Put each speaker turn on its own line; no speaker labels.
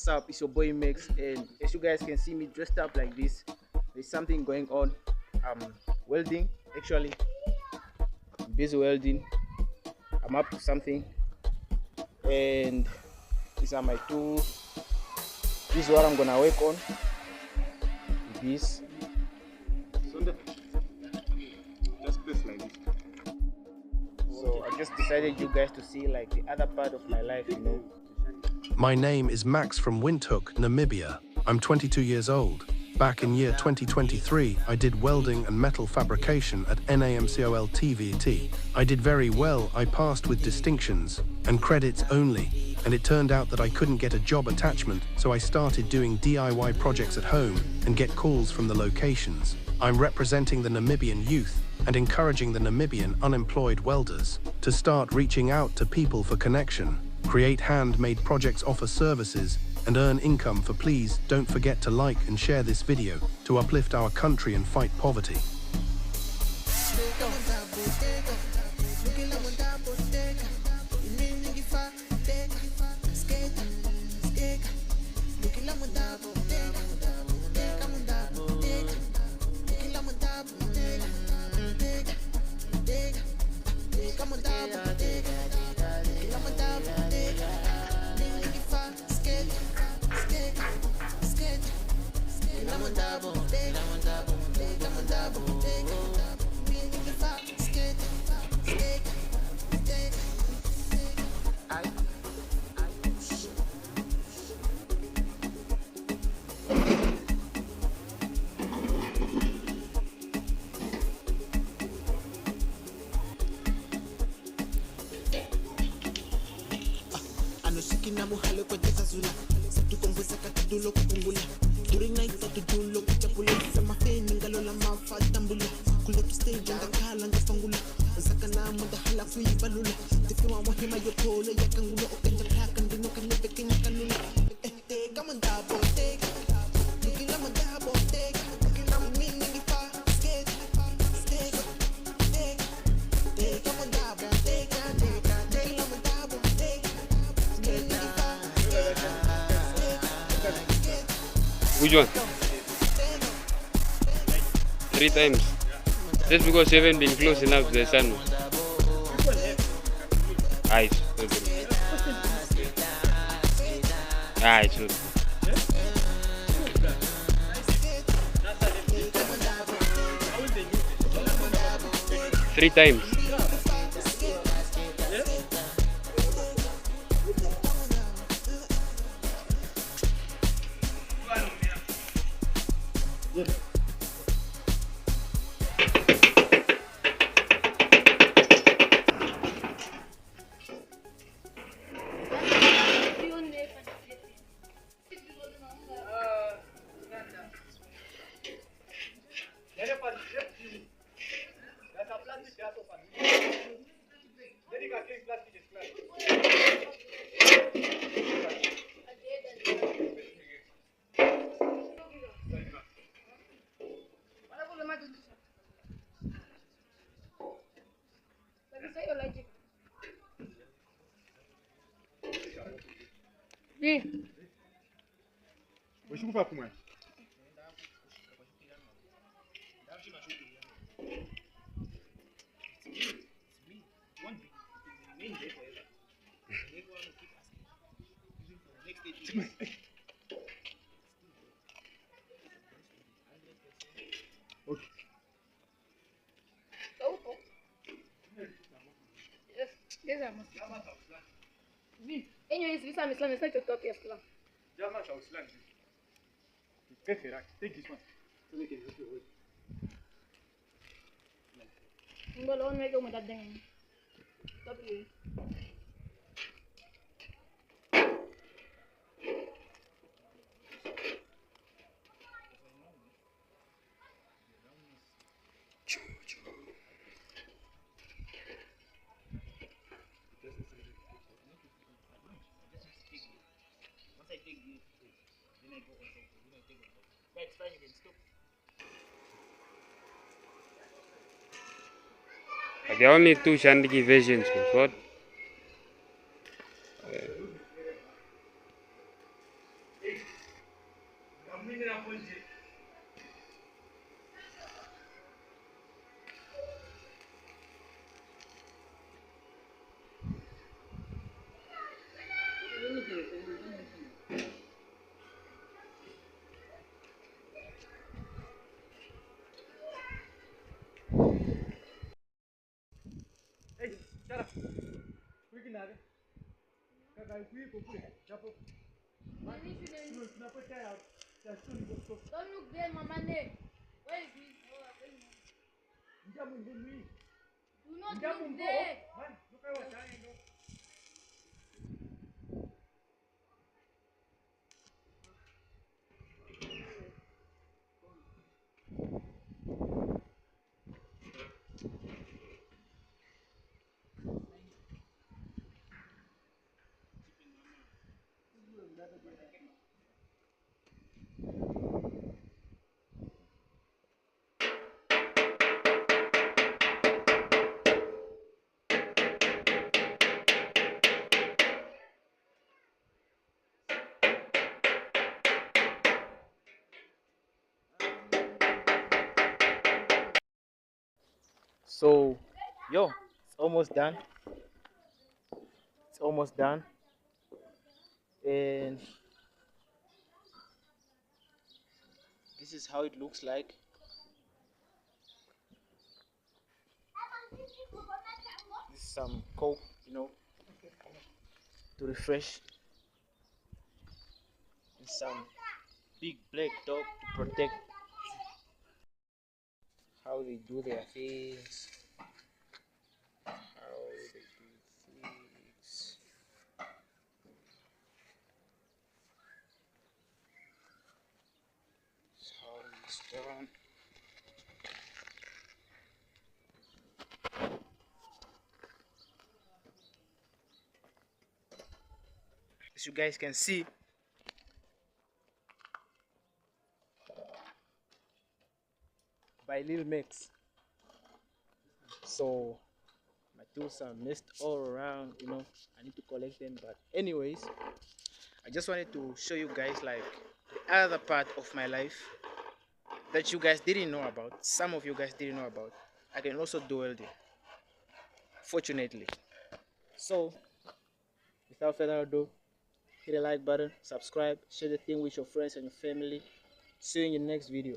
What's up? It's your boy Max, and as you guys can see me dressed up like this, there's something going on. I'm welding, actually. I'm busy welding. I'm up to something, and these are my tools. This is what I'm gonna work on. This.
Just place like this.
So I just decided you guys to see like the other part of my life, you know.
My name is Max from Windhoek, Namibia. I'm 22 years old. Back in year 2023, I did welding and metal fabrication at NAMCOL TVT. I did very well. I passed with distinctions and credits only, and it turned out that I couldn't get a job attachment, so I started doing DIY projects at home and get calls from the locations. I'm representing the Namibian youth and encouraging the Namibian unemployed welders to start reaching out to people for connection, create handmade projects, offer services, and earn income. For please don't forget to like and share this video to uplift our country and fight poverty.
During night at the dulo, chapula, sama fame, ngalola mafa tambula, kulo to stage and the kala nga fangula, zakana manda hala kui balula, tifiwa wahima yo pole ya kangulo okenda plaka ndino kanebe king kanula, come on double take, looking at my double take, looking at me nigga fa skate, take, come on double take, I'm a double take,
Which one? 3 times. Just because you haven't been close enough to the sun. It's not good. It's not. 3 times.
Vou chupar com mais.
Anyways, this time Islam is not your top Islam.
Take this one. So they can help you with.
I'm going to make it with that thing. Stop you.
There are only 2 Shandiki versions. What?
Hey, shut up. Quick na. Kakak quick ko kule. Chapo. Kenapa cakap?
Don't look there, Mama. Where is he?
Jamu ni.
Do not
Jamu
look
go.
there.
Man, look at what I do.
So, yo, it's almost done. It's almost done. And this is how it looks like. This is some coke, to refresh. And some big black dog to protect how they do their things. How they do things. That's how it's done. As you guys can see, by Lil Mix. So my tools are messed all around, I need to collect them. But anyways, I just wanted to show you guys like the other part of my life that you guys didn't know about. Some of you guys didn't know about. I can also do welding, fortunately. So without further ado, hit the like button, subscribe, share the thing with your friends and your family. See you in the next video.